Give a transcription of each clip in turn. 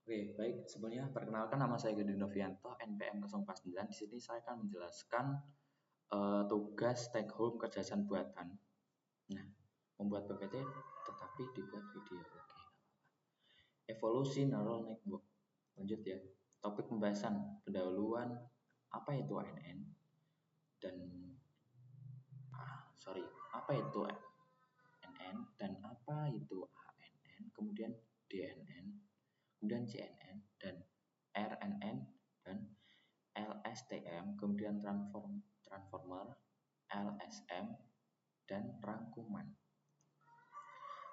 Oke, baik. Sebelumnya perkenalkan nama saya Gede Novianto, NPM 049. Di sini saya akan menjelaskan tugas take home kecerdasan buatan. Nah, membuat PPT tetapi dibuat video. Oke. Evolusi neural network. Lanjut ya. Topik pembahasan pendahuluan apa itu ANN dan apa itu NN dan apa itu ANN, kemudian DNN, kemudian CNN dan RNN dan LSTM, kemudian transformer, LSM, dan rangkuman.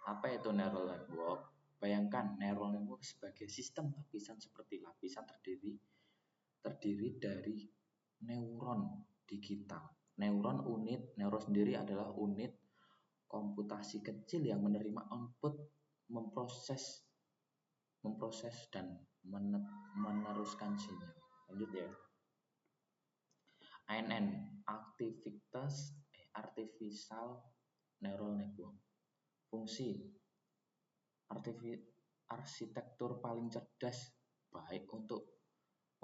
Apa itu neural network? Bayangkan neural network sebagai sistem lapisan seperti lapisan terdiri dari neuron digital. Neuron sendiri adalah unit komputasi kecil yang menerima output, memproses dan meneruskan sinyal. Lanjut ya. ANN, Artificial Neural Network. Fungsi, arsitektur paling cerdas, baik untuk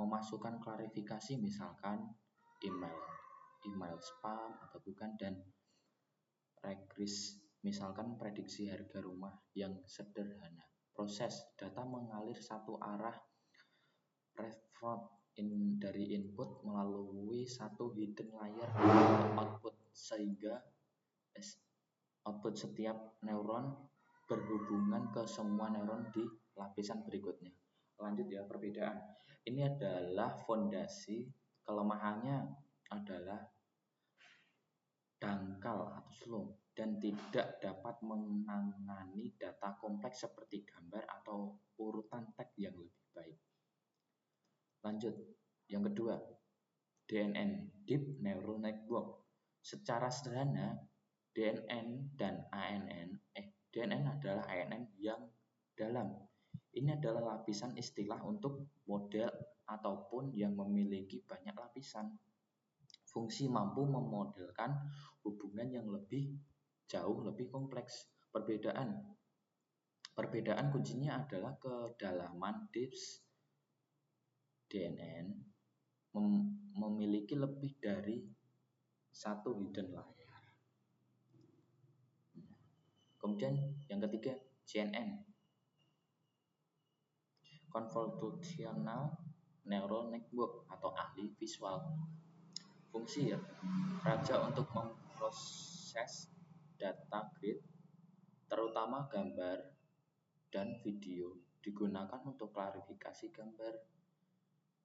memasukkan klarifikasi misalkan email spam atau bukan, dan regres misalkan prediksi harga rumah yang sederhana. Proses, data mengalir satu arah dari input melalui satu hidden layer output, sehingga output setiap neuron berhubungan ke semua neuron di lapisan berikutnya. Lanjut ya, perbedaan. Ini adalah fondasi, kelemahannya adalah dangkal atau slow dan tidak dapat menangani data kompleks seperti gambar atau urutan teks yang lebih baik. Lanjut, yang kedua, DNN, Deep Neural Network. Secara sederhana, DNN dan DNN adalah ANN yang dalam. Ini adalah lapisan istilah untuk model ataupun yang memiliki banyak lapisan. Fungsi mampu memodelkan hubungan yang jauh lebih kompleks. Perbedaan kuncinya adalah kedalaman depth. DNN memiliki lebih dari satu hidden layer. Kemudian yang ketiga, CNN, Convolutional Neural Network atau ahli visual. Fungsi ya, raja untuk memproses data grid, terutama gambar dan video, digunakan untuk klarifikasi gambar,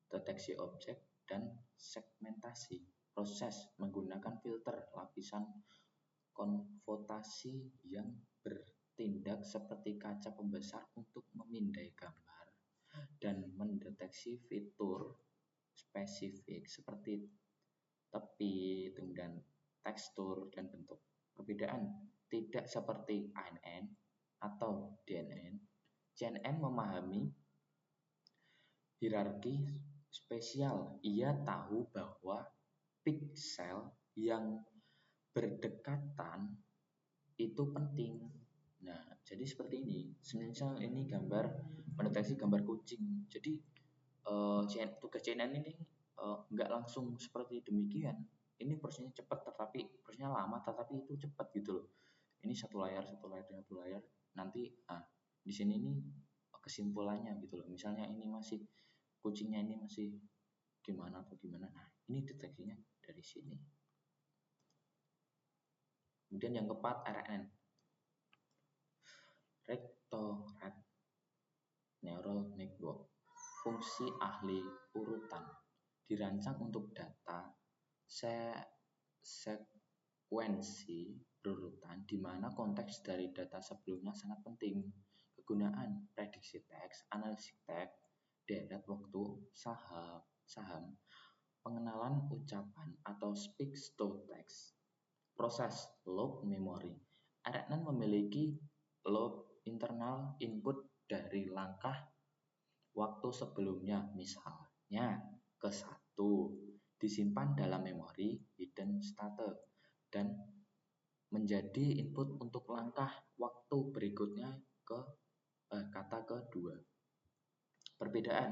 deteksi objek, dan segmentasi. Proses menggunakan filter lapisan konvotasi yang bertindak seperti kaca pembesar untuk memindai gambar dan mendeteksi fitur spesifik seperti tepi, kemudian tekstur dan bentuk. Perbedaan tidak seperti ANN atau DNN. CNN memahami hierarki spesial. Ia tahu bahwa piksel yang berdekatan itu penting. Nah, jadi seperti ini. Semisal ini gambar, mendeteksi gambar kucing. Jadi tugas CNN ini nggak langsung seperti demikian. Ini prosesnya cepat, prosesnya lama, tetapi itu cepat gitu loh. Ini satu layar. Nanti di sini ini kesimpulannya gitu loh. Misalnya ini kucingnya ini masih gimana. Nah, ini deteksinya dari sini. Kemudian yang keempat, RNN, Rectorate Neural Network. Fungsi ahli urutan, dirancang untuk data sekuensi berurutan di mana konteks dari data sebelumnya sangat penting. Kegunaan, prediksi teks, analisis teks, deret waktu, saham, pengenalan ucapan atau speech to text. Proses, loop memory. RNN memiliki loop internal input dari langkah waktu sebelumnya, misalnya ke-1 disimpan dalam memori hidden state dan menjadi input untuk langkah waktu berikutnya kata kedua. Perbedaan,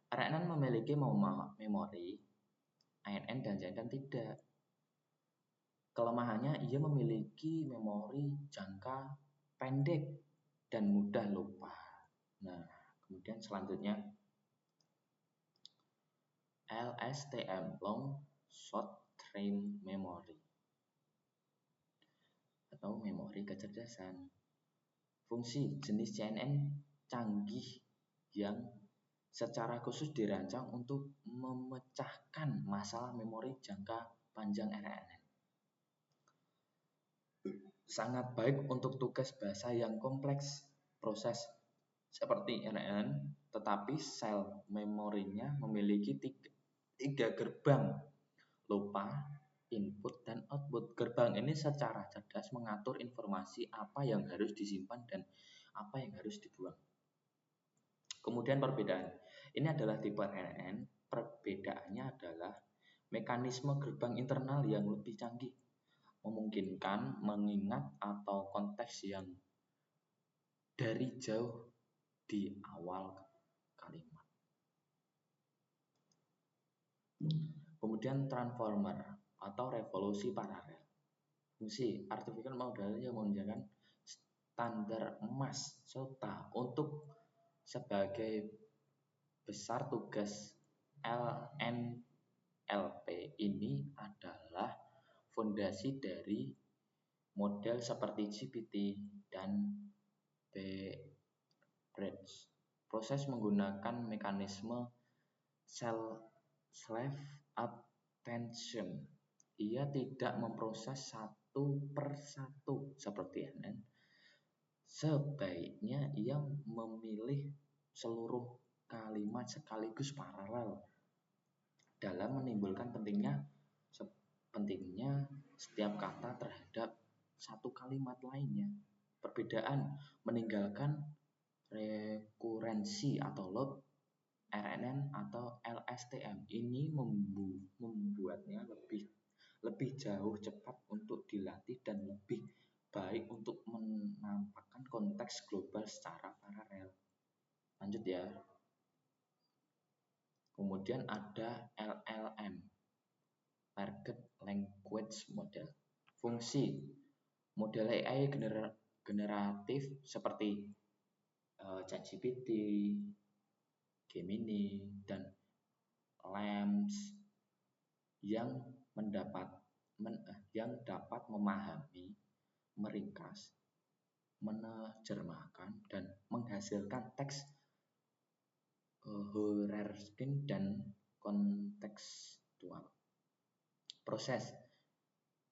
RNN memiliki memori, ANN dan CNN tidak. Kelemahannya, ia memiliki memori jangka pendek dan mudah lupa. Nah, kemudian selanjutnya LSTM, Long Short Term Memory atau memori kecerdasan. Fungsi jenis CNN canggih yang secara khusus dirancang untuk memecahkan masalah memori jangka panjang RNN. Sangat baik untuk tugas bahasa yang kompleks, proses seperti RNN, tetapi sel memorinya memiliki tiga gerbang, lupa, input, dan output. Gerbang ini secara cerdas mengatur informasi apa yang harus disimpan dan apa yang harus dibuang. Kemudian perbedaan, ini adalah tipe RNN, perbedaannya adalah mekanisme gerbang internal yang lebih canggih, memungkinkan mengingat atau konteks yang dari jauh di awal kalimat. Kemudian transformer atau revolusi paralel. Fungsi artificial model yang menunjukkan standar emas serta untuk sebagai besar tugas LNLP ini adalah fondasi dari model seperti GPT dan Bridge. Proses menggunakan mekanisme self attention. Ia tidak memproses satu per satu seperti NN. Sebaiknya ia memilih seluruh kalimat sekaligus paralel dalam menimbulkan pentingnya setiap kata terhadap satu kalimat lainnya. Perbedaan meninggalkan rekurensi atau load RNN atau LSTM ini membuatnya lebih jauh cepat untuk dilatih dan lebih baik untuk menampakkan konteks global secara paralel. Lanjut ya. Kemudian ada LLM, Large Language Model. Fungsi model AI generatif seperti ChatGPT, Gemini, dan LAMS yang dapat memahami, meringkas, menerjemahkan, dan menghasilkan teks hierarkis dan kontekstual. Proses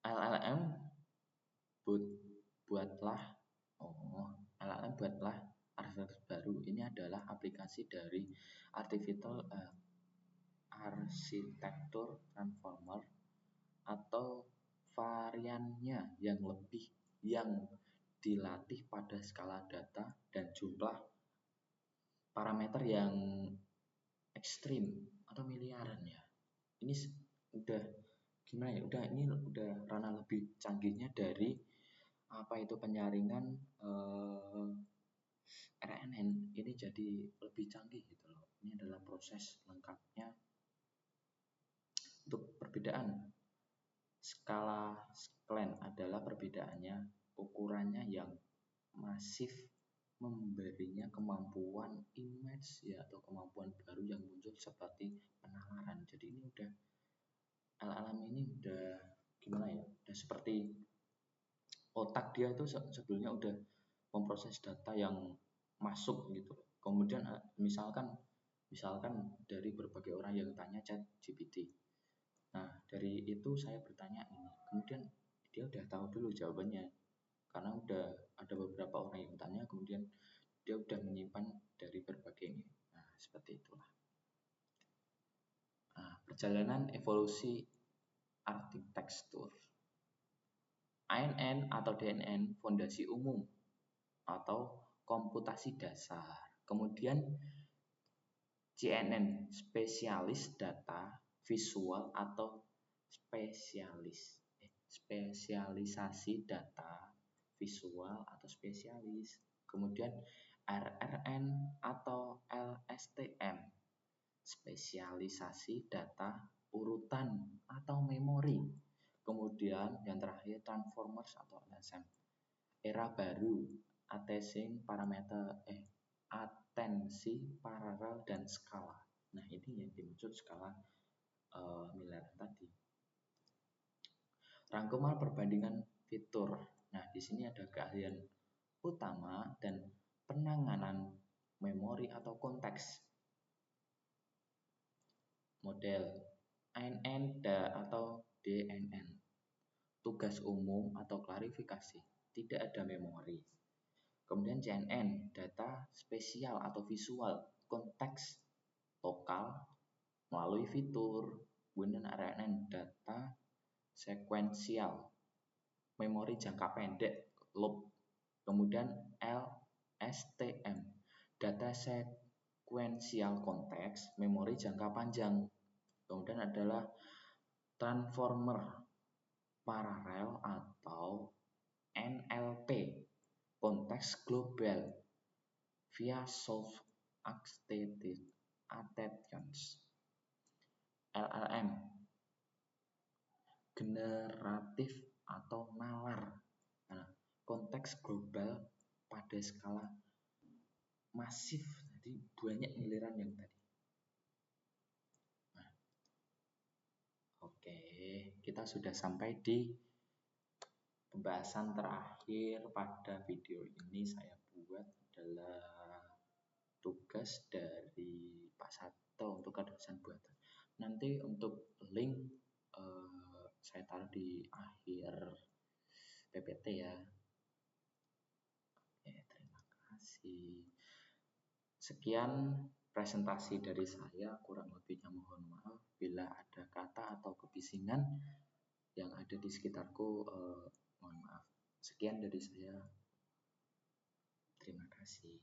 LLM buatlah arsitektur baru. Ini adalah aplikasi dari arsitektur transformer atau variannya yang dilatih pada skala data dan jumlah parameter yang ekstrim atau miliaran ya. Ini udah gimana ya? Ini udah ranah lebih canggihnya dari penyaringan RNN. Ini jadi lebih canggih gitu loh. Ini adalah proses lengkapnya. Untuk perbedaan skala Glenn adalah perbedaannya ukurannya yang masif, memberinya kemampuan image ya atau kemampuan baru yang muncul seperti penalaran. Jadi ini udah LLM ini udah gimana ya? Udah seperti otak dia itu sebelumnya udah memproses data yang masuk gitu. Kemudian misalkan dari berbagai orang yang tanya ChatGPT. Nah, dari itu saya bertanya ini. Kemudian dia udah tahu dulu jawabannya. Karena udah ada beberapa orang yang tanya, kemudian dia udah menyimpan dari berbagai ini. Nah, seperti itulah. Nah, perjalanan evolusi arsitektur. ANN atau DNN, fondasi umum atau komputasi dasar. Kemudian CNN, spesialis data visual atau spesialisasi data visual atau spesialis. Kemudian RRN atau LS STM, spesialisasi data urutan atau memori. Kemudian yang terakhir transformers atau LSM, era baru, atensi, paralel, dan skala. Nah, ini yang dimaksud skala miliaran tadi. Rangkuman perbandingan fitur. Nah, di sini ada keahlian utama dan penanganan memori atau konteks. Model ANN atau DNN. Tugas umum atau klarifikasi, tidak ada memori. Kemudian CNN, data spesial atau visual, konteks lokal melalui fitur. Kemudian RNN, data sekuensial, memori jangka pendek, loop. Kemudian LSTM, data sekuensial konteks, memori jangka panjang. Kemudian adalah transformer paralel atau NLP, konteks global via self-attested attentions. LLM, generatif atau nalar. Nah, konteks global pada skala masif, jadi banyak giliran yang tadi. Nah, oke, kita sudah sampai di pembahasan terakhir pada video ini. Saya buat adalah tugas dari Pak Sato untuk kedosen buatan. Nanti untuk link saya taruh di akhir PPT ya. Oke, terima kasih. Sekian presentasi dari saya, kurang lebihnya mohon maaf bila ada kata atau kebisingan yang ada di sekitarku, mohon maaf. Sekian dari saya. Terima kasih.